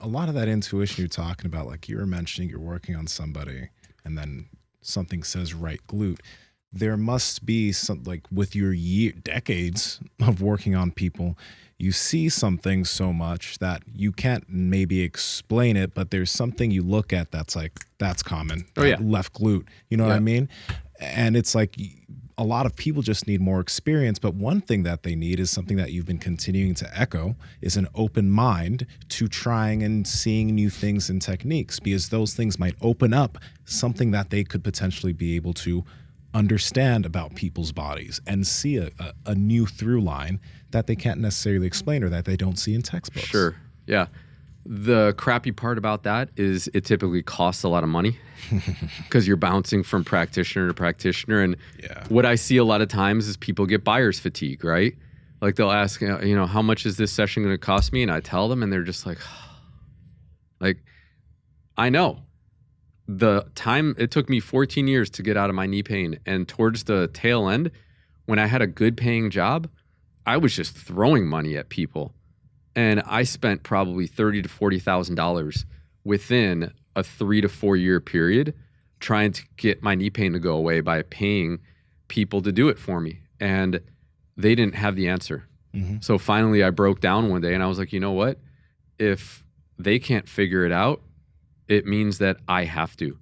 lot of that intuition you're talking about, like you were mentioning, you're working on somebody and then something says right glute. There must be some, like with your decades of working on people, you see something so much that you can't maybe explain it, but there's something you look at that's like, that's common. Oh, yeah. Left glute. You know what I mean? And it's like a lot of people just need more experience. But one thing that they need is something that you've been continuing to echo is an open mind to trying and seeing new things and techniques, because those things might open up something that they could potentially be able to understand about people's bodies and see a new through line that they can't necessarily explain or that they don't see in textbooks. Sure. Yeah. The crappy part about that is it typically costs a lot of money because you're bouncing from practitioner to practitioner. And what I see a lot of times is people get buyer's fatigue, right? Like they'll ask, you know, how much is this session going to cost me? And I tell them and they're just like, I know. The time, it took me 14 years to get out of my knee pain. And towards the tail end, when I had a good paying job, I was just throwing money at people. And I spent probably $30,000 to $40,000 within a 3 to 4 year period trying to get my knee pain to go away by paying people to do it for me. And they didn't have the answer. Mm-hmm. So finally I broke down one day and I was like, you know what? If they can't figure it out, it means that I have to.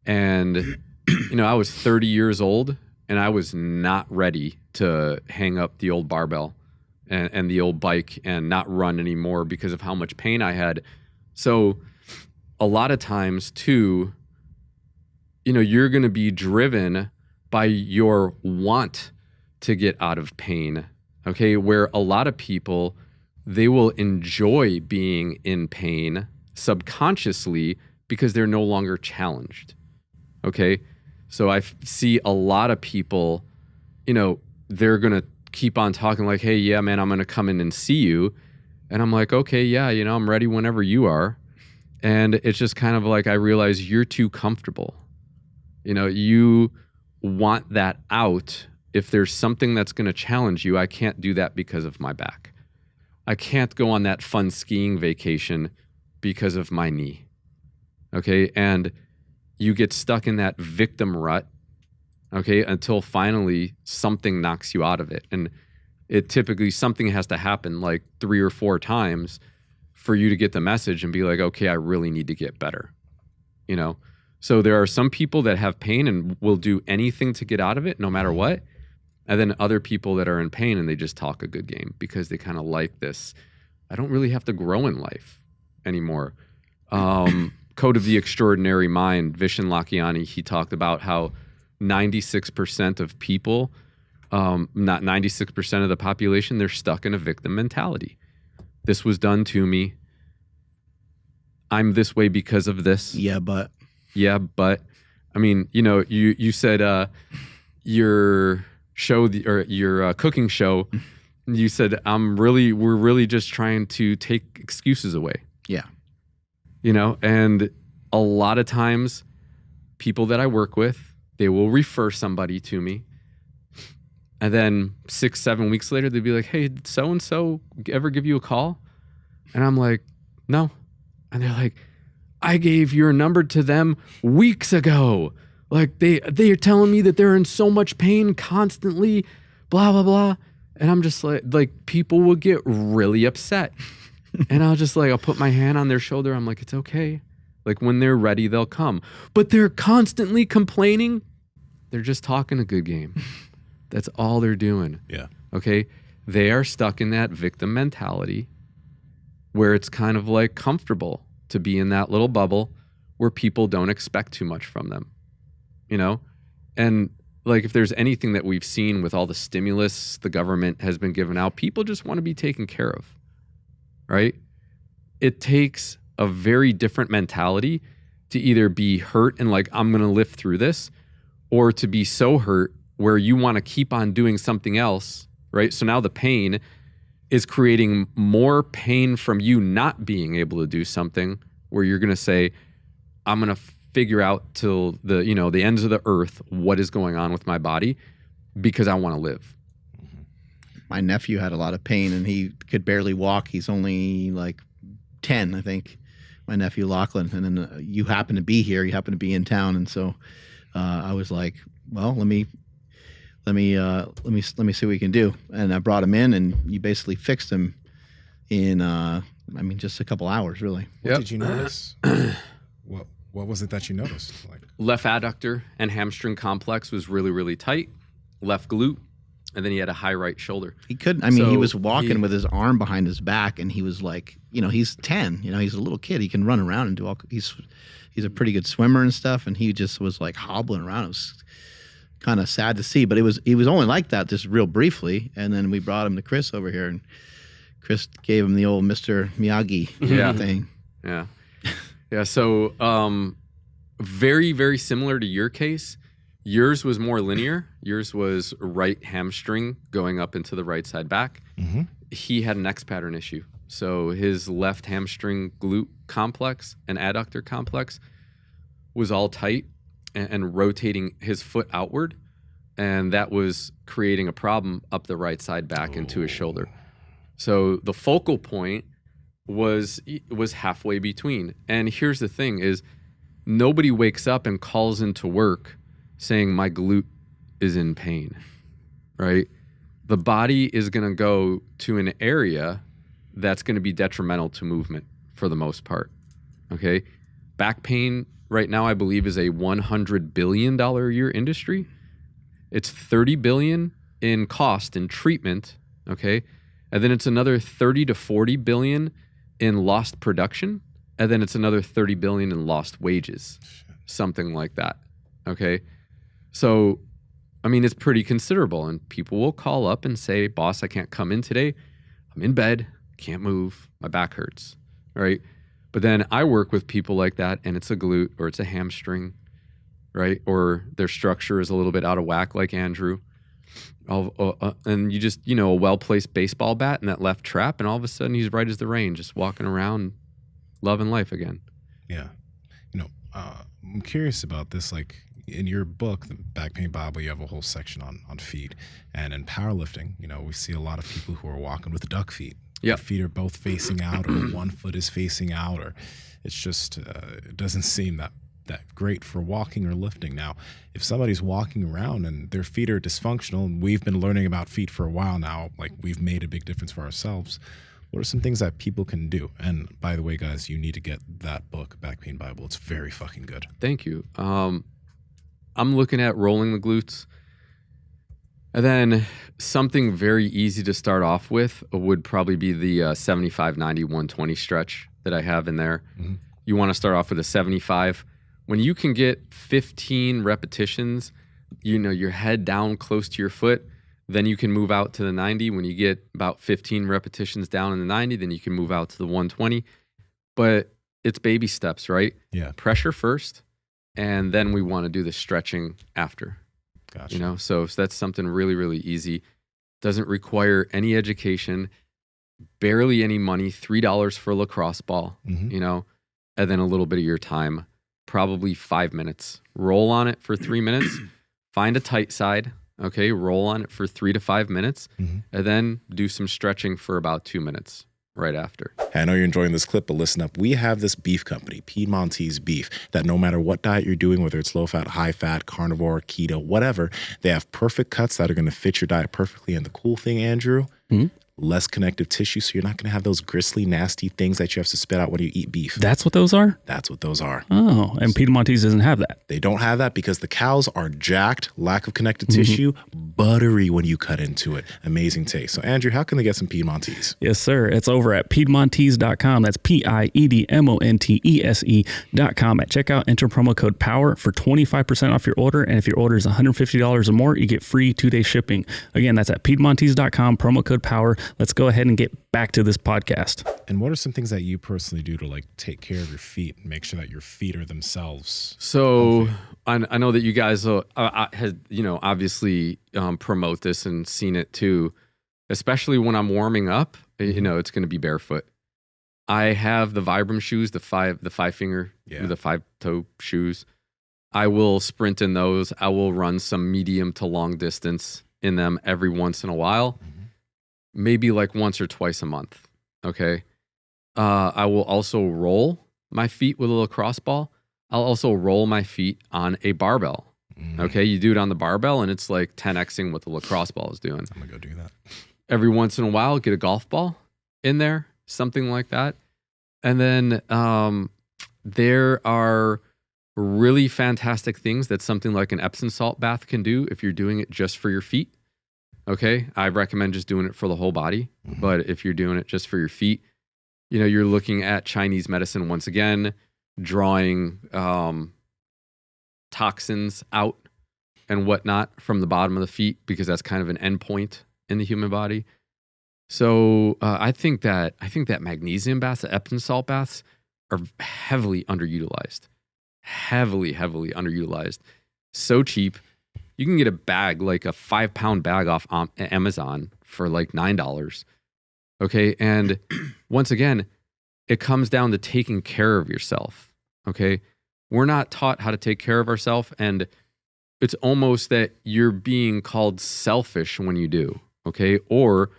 And, you know, I was 30 years old and I was not ready to hang up the old barbell and the old bike and not run anymore because of how much pain I had. So a lot of times too, you know, you're going to be driven by your want to get out of pain. Okay. Where a lot of people, they will enjoy being in pain subconsciously because they're no longer challenged. Okay. So I see a lot of people, you know, they're going to keep on talking like, hey, yeah, man, I'm going to come in and see you. And I'm like, okay, yeah, you know, I'm ready whenever you are. And it's just kind of like, I realize you're too comfortable. You know, you want that out. If there's something that's going to challenge you, I can't do that because of my back. I can't go on that fun skiing vacation because of my knee. Okay. And you get stuck in that victim rut. Okay. Until finally something knocks you out of it. And it typically, something has to happen like 3 or 4 times for you to get the message and be like, okay, I really need to get better. You know? So there are some people that have pain and will do anything to get out of it no matter what. And then other people that are in pain and they just talk a good game because they kind of like this. I don't really have to grow in life anymore. Code of the Extraordinary Mind, Vishen Lakhiani, he talked about how 96% of people, not 96% of the population, they're stuck in a victim mentality. This was done to me. I'm this way because of this. Yeah, but. I mean, you know, you said your show, or your cooking show, you said, we're really just trying to take excuses away. Yeah. You know, and a lot of times people that I work with, they will refer somebody to me. And then 6-7 weeks later, they'd be like, hey, did so-and-so ever give you a call? And I'm like, no. And they're like, I gave your number to them weeks ago. Like they are telling me that they're in so much pain constantly, blah, blah, blah. And I'm just like people will get really upset. And I'll put my hand on their shoulder. I'm like, it's okay. Like when they're ready, they'll come. But they're constantly complaining. They're just talking a good game. That's all they're doing. Yeah. Okay. They are stuck in that victim mentality where it's kind of like comfortable to be in that little bubble where people don't expect too much from them, you know? And like, if there's anything that we've seen with all the stimulus the government has been giving out, people just want to be taken care of. Right? It takes a very different mentality to either be hurt and like, I'm going to live through this, or to be so hurt where you want to keep on doing something else, right? So now the pain is creating more pain from you not being able to do something where you're going to say, I'm going to figure out till the, you know, the ends of the earth, what is going on with my body because I want to live. My nephew had a lot of pain and he could barely walk. He's only like 10, I think. nephew Lachlan, and then you happen to be here. You happen to be in town, and so I was like, well, let me see what we can do. And I brought him in, and you basically fixed him in just a couple hours, really. What did you notice? What was it that you noticed? Like, left adductor and hamstring complex was really, really tight. Left glute, and then he had a high right shoulder. He couldn't. He was walking with his arm behind his back, and he was like, he's 10. He's a little kid. He can run around and do all. He's a pretty good swimmer and stuff, and he just was like hobbling around. It was kind of sad to see, but he was only like that just real briefly, and then we brought him to Chris over here, and Chris gave him the old Mr. Miyagi thing. Yeah. Yeah. So, very, very similar to your case. Yours was more linear. Yours was right hamstring going up into the right side back. mm-hmm. He had an X pattern issue. So his left hamstring glute complex and adductor complex was all tight and rotating his foot outward. And that was creating a problem up the right side back into his shoulder. So the focal point was halfway between. And here's the thing is nobody wakes up and calls into work saying my glute is in pain, right? The body is going to go to an area that's going to be detrimental to movement for the most part, okay? Back pain right now, I believe, is a $100 billion a year industry. It's $30 billion in cost and treatment, okay? And then it's another 30 to 40 billion in lost production, and then it's another 30 billion in lost wages, something like that, okay? So, it's pretty considerable, and people will call up and say, boss, I can't come in today. I'm in bed, can't move, my back hurts, right? But then I work with people like that, and it's a glute or it's a hamstring, right? Or their structure is a little bit out of whack, like Andrew. And you just, a well-placed baseball bat in that left trap, and all of a sudden he's right as the rain, just walking around, loving life again. Yeah. I'm curious about this. Like in your book, the Back Pain Bible, you have a whole section on feet. And in powerlifting, we see a lot of people who are walking with duck feet. Yeah. Their feet are both facing out, or one foot is facing out, or it's just, it doesn't seem that great for walking or lifting. Now, if somebody's walking around and their feet are dysfunctional, and we've been learning about feet for a while now, like we've made a big difference for ourselves, what are some things that people can do? And by the way, guys, you need to get that book, Back Pain Bible. It's very fucking good. Thank you. I'm looking at rolling the glutes. And then something very easy to start off with would probably be the 75, 90, 120 stretch that I have in there. Mm-hmm. You want to start off with a 75. When you can get 15 repetitions, your head down close to your foot, then you can move out to the 90. When you get about 15 repetitions down in the 90, then you can move out to the 120. But it's baby steps, right? Yeah. Pressure first, and then we want to do the stretching after. Gotcha. So that's something really, really easy. Doesn't require any education, barely any money, $3 for a lacrosse ball, Mm-hmm. And then a little bit of your time. Probably 5 minutes. Roll on it for 3 minutes. Find a tight side. Okay. Roll on it for 3 to 5 minutes. Mm-hmm. And then do some stretching for about 2 minutes right after. I know you're enjoying this clip, but listen up. We have this beef company, Piedmontese Beef, that no matter what diet you're doing, whether it's low fat, high fat, carnivore, keto, whatever, they have perfect cuts that are going to fit your diet perfectly. And the cool thing, Andrew, less connective tissue, so you're not going to have those gristly, nasty things that you have to spit out when you eat beef. That's what those are? That's what those are. Oh, and Piedmontese doesn't have that. They don't have that because the cows are jacked, lack of connective tissue, buttery when you cut into it. Amazing taste. So, Andrew, how can they get some Piedmontese? Yes, sir. It's over at Piedmontese.com. That's PIEDMONTESE.com. At checkout, enter promo code POWER for 25% off your order. And if your order is $150 or more, you get free 2-day shipping. Again, that's at Piedmontese.com, promo code POWER. Let's go ahead and get back to this podcast. And what are some things that you personally do to take care of your feet and make sure that your feet are themselves? So I know that you guys had obviously promote this and seen it too, especially when I'm warming up. It's going to be barefoot. I have the Vibram shoes, the five finger, the 5-toe shoes. I will sprint in those. I will run some medium to long distance in them every once in a while. Maybe like once or twice a month. Okay. I will also roll my feet with a lacrosse ball, I'll also roll my feet on a barbell. Okay, you do it on the barbell and it's like 10xing what the lacrosse ball is doing. I'm gonna go do that. Every once in a while, get a golf ball in there, something like that. And then there are really fantastic things that something like an Epsom salt bath can do if you're doing it just for your feet. Okay, I recommend just doing it for the whole body. But if you're doing it just for your feet, you know, you're looking at Chinese medicine once again, drawing toxins out and whatnot from the bottom of the feet, because that's kind of an endpoint in the human body. So I think that magnesium baths, the Epsom salt baths, are heavily underutilized. Heavily underutilized. So cheap. You can get a bag, like a 5-pound bag off Amazon for like $9. Okay. And once again, it comes down to taking care of yourself. Okay. We're not taught how to take care of ourselves. And it's almost that you're being called selfish when you do. Okay. Or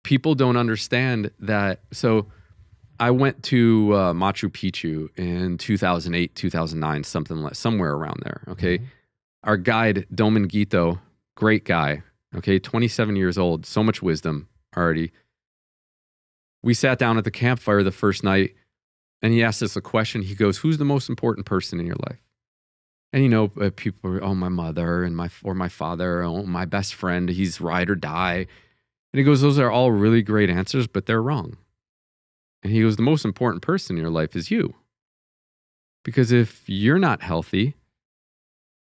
people don't understand that. So I went to Machu Picchu in 2008, 2009, somewhere around there. Okay. Our guide, Domen Gito, great guy. Okay. 27 years old. So much wisdom already. We sat down at the campfire the first night and he asked us a question. He goes, who's the most important person in your life? And you know, people are, oh, my mother and my father, oh, my best friend, he's ride or die. And he goes, those are all really great answers, but they're wrong. And he goes, the most important person in your life is you. Because if you're not healthy,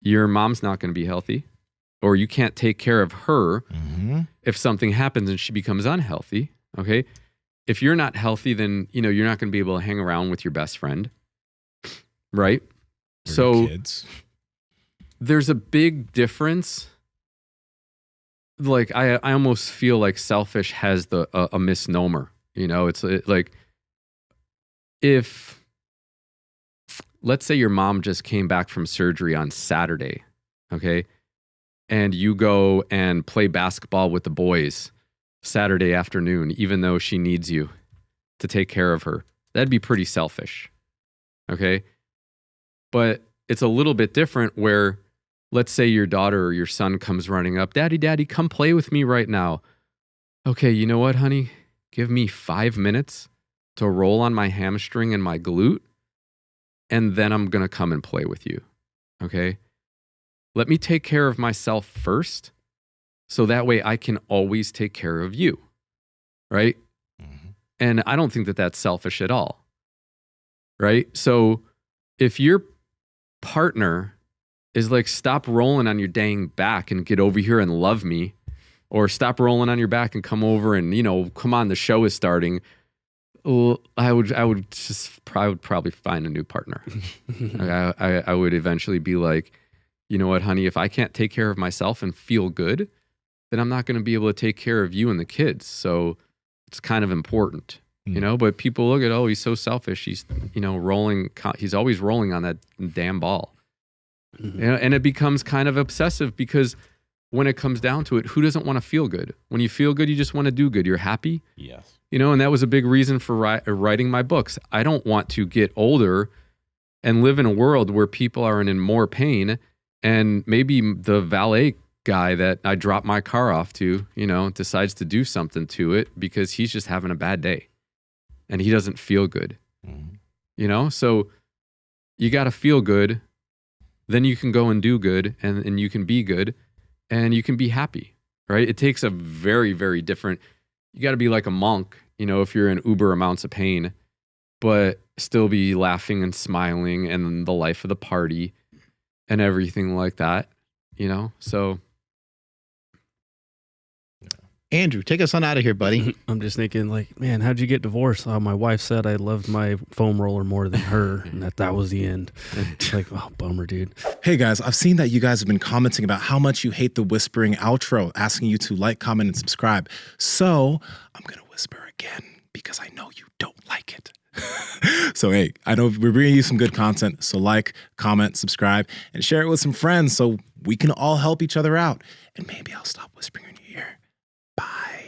your mom's not going to be healthy, or you can't take care of her if something happens and she becomes unhealthy. Okay. If you're not healthy, then, you know, you're not going to be able to hang around with your best friend. Right. Or so your kids. There's a big difference. Like I almost feel like selfish has a misnomer. You know, it's like if, let's say your mom just came back from surgery on Saturday, okay, and you go and play basketball with the boys Saturday afternoon, even though she needs you to take care of her, that'd be pretty selfish, okay? But it's a little bit different where, let's say your daughter or your son comes running up, Daddy, come play with me right now. Okay, you know what, honey? Give me 5 minutes to roll on my hamstring and my glute, and then I'm going to come and play with you, okay? Let me take care of myself first, so that way I can always take care of you, right? And I don't think that that's selfish at all, right? So if your partner is like, stop rolling on your dang back and get over here and love me, or stop rolling on your back and come over and, you know, come on, the show is starting, I would probably find a new partner. I would eventually be like, you know what, honey, if I can't take care of myself and feel good, then I'm not going to be able to take care of you and the kids. So it's kind of important, you know, but people look at, oh, he's so selfish. He's, you know, he's always rolling on that damn ball. You know, and it becomes kind of obsessive, because when it comes down to it, who doesn't want to feel good? When you feel good, you just want to do good. You're happy. Yes. You know, and that was a big reason for writing my books. I don't want to get older and live in a world where people are in more pain, and maybe the valet guy that I dropped my car off to, you know, decides to do something to it because he's just having a bad day and he doesn't feel good. You know, so you got to feel good. Then you can go and do good, and you can be good, and you can be happy, right? It takes a very, very different, you got to be like a monk, you know, if you're in uber amounts of pain, but still be laughing and smiling and the life of the party and everything like that, you know? So. Andrew, take us on out of here, buddy. I'm just thinking, like, man, how'd you get divorced? My wife said I loved my foam roller more than her, and that was the end. It's like, oh, bummer, dude. Hey guys, I've seen that you guys have been commenting about how much you hate the whispering outro, asking you to like, comment, and subscribe. So I'm going to whisper again because I know you don't like it. So hey, I know we're bringing you some good content. So like, comment, subscribe, and share it with some friends so we can all help each other out. And maybe I'll stop whispering in your ear. Bye.